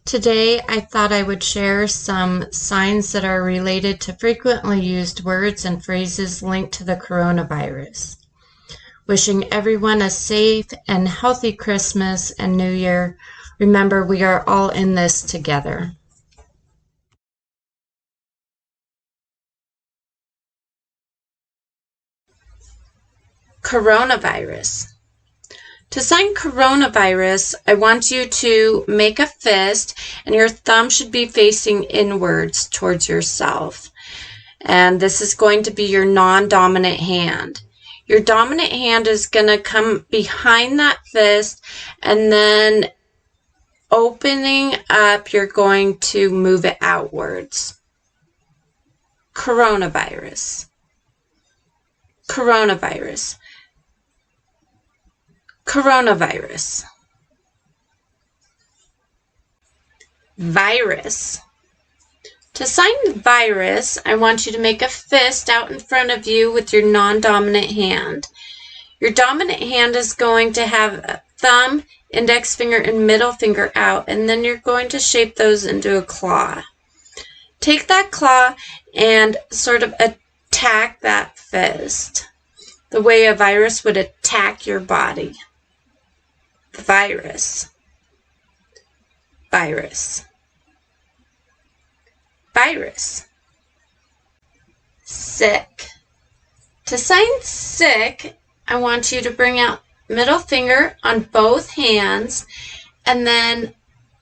Today, I thought I would share some signs that are related to frequently used words and phrases linked to the coronavirus. Wishing everyone a safe and healthy Christmas and New Year. Remember, we are all in this together. Coronavirus. To sign coronavirus, I want you to make a fist and your thumb should be facing inwards towards yourself. And this is going to be your non-dominant hand. Your dominant hand is going to come behind that fist, and then opening up, you're going to move it outwards. Coronavirus. Coronavirus. Coronavirus. Virus. To sign virus, I want you to make a fist out in front of you with your non-dominant hand. Your dominant hand is going to have a thumb, index finger, and middle finger out, and then you're going to shape those into a claw. Take that claw and sort of attack that fist the way a virus would attack your body. Virus. Virus. Virus. Sick. To sign sick, I want you to bring out middle finger on both hands, and then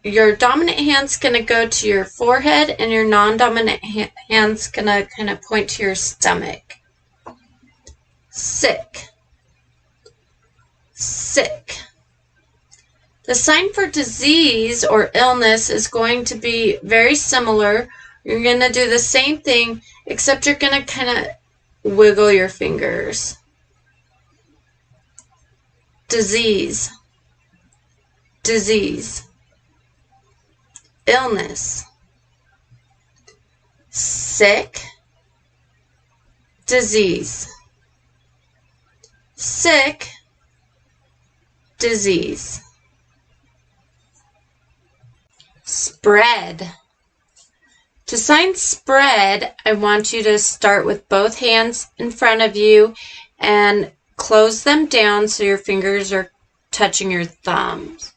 your dominant hand's going to go to your forehead and your non-dominant hand's going to kind of point to your stomach. Sick. Sick. The sign for disease or illness is going to be very similar. You're going to do the same thing, except you're going to kind of wiggle your fingers. Disease. Disease. Illness. Sick. Disease. Sick. Disease. Spread. To sign spread, I want you to start with both hands in front of you and close them down so your fingers are touching your thumbs.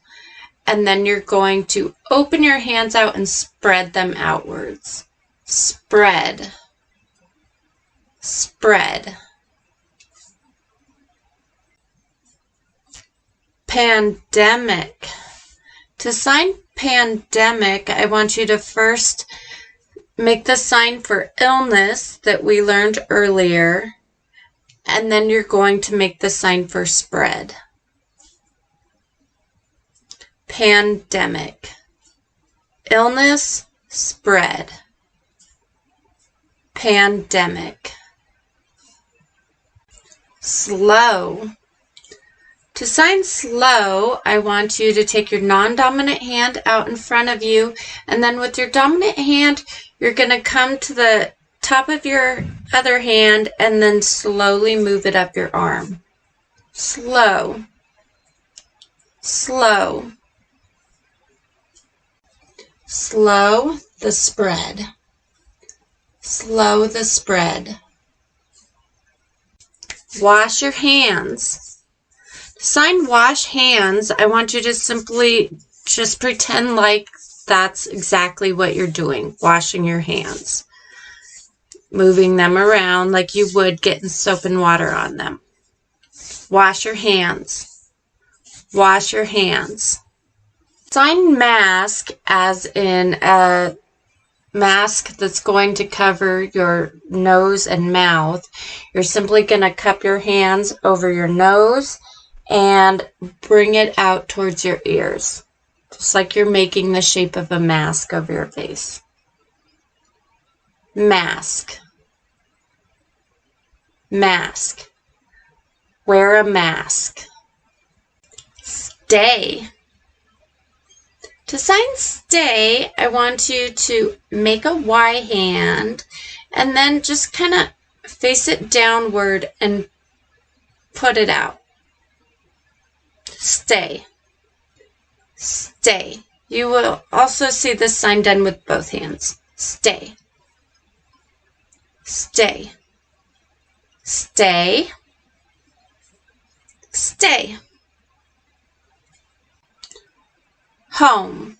And then you're going to open your hands out and spread them outwards. Spread. Spread. Pandemic. To sign pandemic, I want you to first make the sign for illness that we learned earlier, and then you're going to make the sign for spread. Pandemic. Illness, spread. Pandemic. Slow. To sign slow, I want you to take your non-dominant hand out in front of you, and then with your dominant hand, you're going to come to the top of your other hand and then slowly move it up your arm. Slow. Slow. Slow the spread. Slow the spread. Wash your hands. To sign wash hands, I want you to simply just pretend like that's exactly what you're doing, washing your hands. Moving them around like you would getting soap and water on them. Wash your hands. Wash your hands. Sign mask as in a mask that's going to cover your nose and mouth. You're simply going to cup your hands over your nose and bring it out towards your ears. Just like you're making the shape of a mask over your face. Mask. Mask. Wear a mask. Stay. To sign stay, I want you to make a Y hand and then just kind of face it downward and put it out. Stay. Stay. You will also see this sign done with both hands. Stay. Stay. Stay. Stay. Home.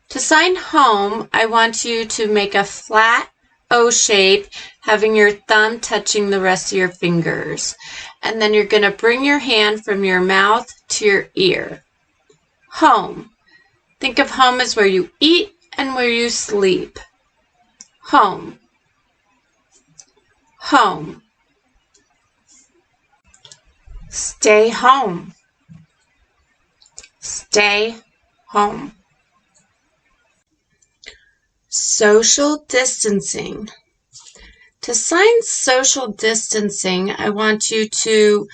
To sign home, I want you to make a flat O shape, having your thumb touching the rest of your fingers. And then you're going to bring your hand from your mouth to your ear. Home. Think of home as where you eat and where you sleep. Home. Home. Stay home. Stay home. Social distancing. To sign social distancing, I want you to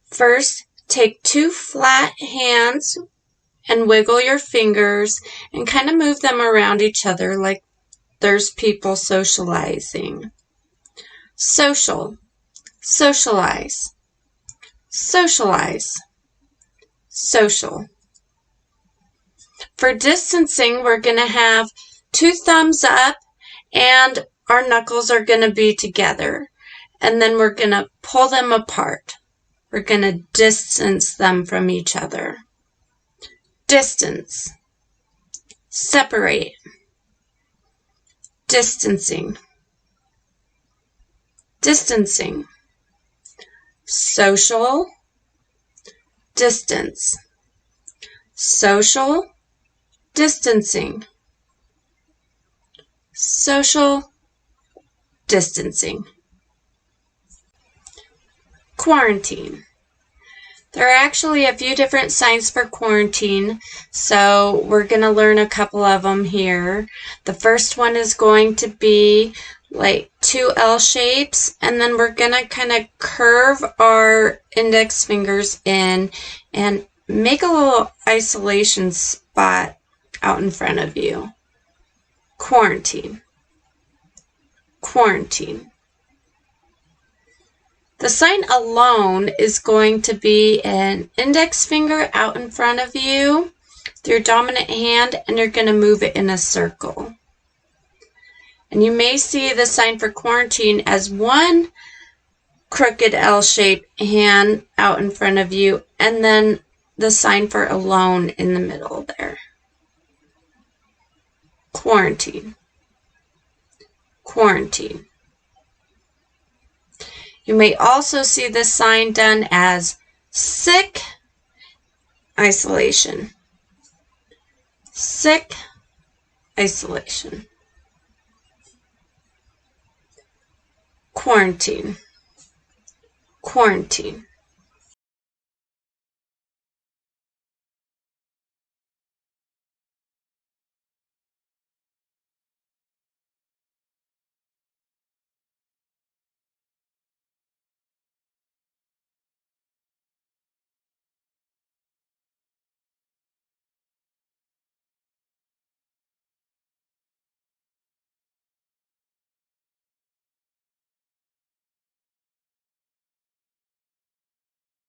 first take two flat hands and wiggle your fingers and kind of move them around each other like there's people socializing. Social. Socialize. Socialize. Social. For distancing, we're going to have two thumbs up and our knuckles are going to be together. And then we're going to pull them apart. We're going to distance them from each other. Distance. Separate. Distancing. Distancing. Social. Distance. Social. Distancing. Social distancing. Quarantine. There are actually a few different signs for quarantine, so we're going to learn a couple of them here. The first one is going to be like two L shapes, and then we're going to kind of curve our index fingers in and make a little isolation spot out in front of you. Quarantine. Quarantine. The sign alone is going to be an index finger out in front of you with your dominant hand, and you're going to move it in a circle. And you may see the sign for quarantine as one crooked L-shaped hand out in front of you, and then the sign for alone in the middle there. Quarantine. Quarantine. You may also see this sign done as sick isolation. Sick isolation. Quarantine. Quarantine.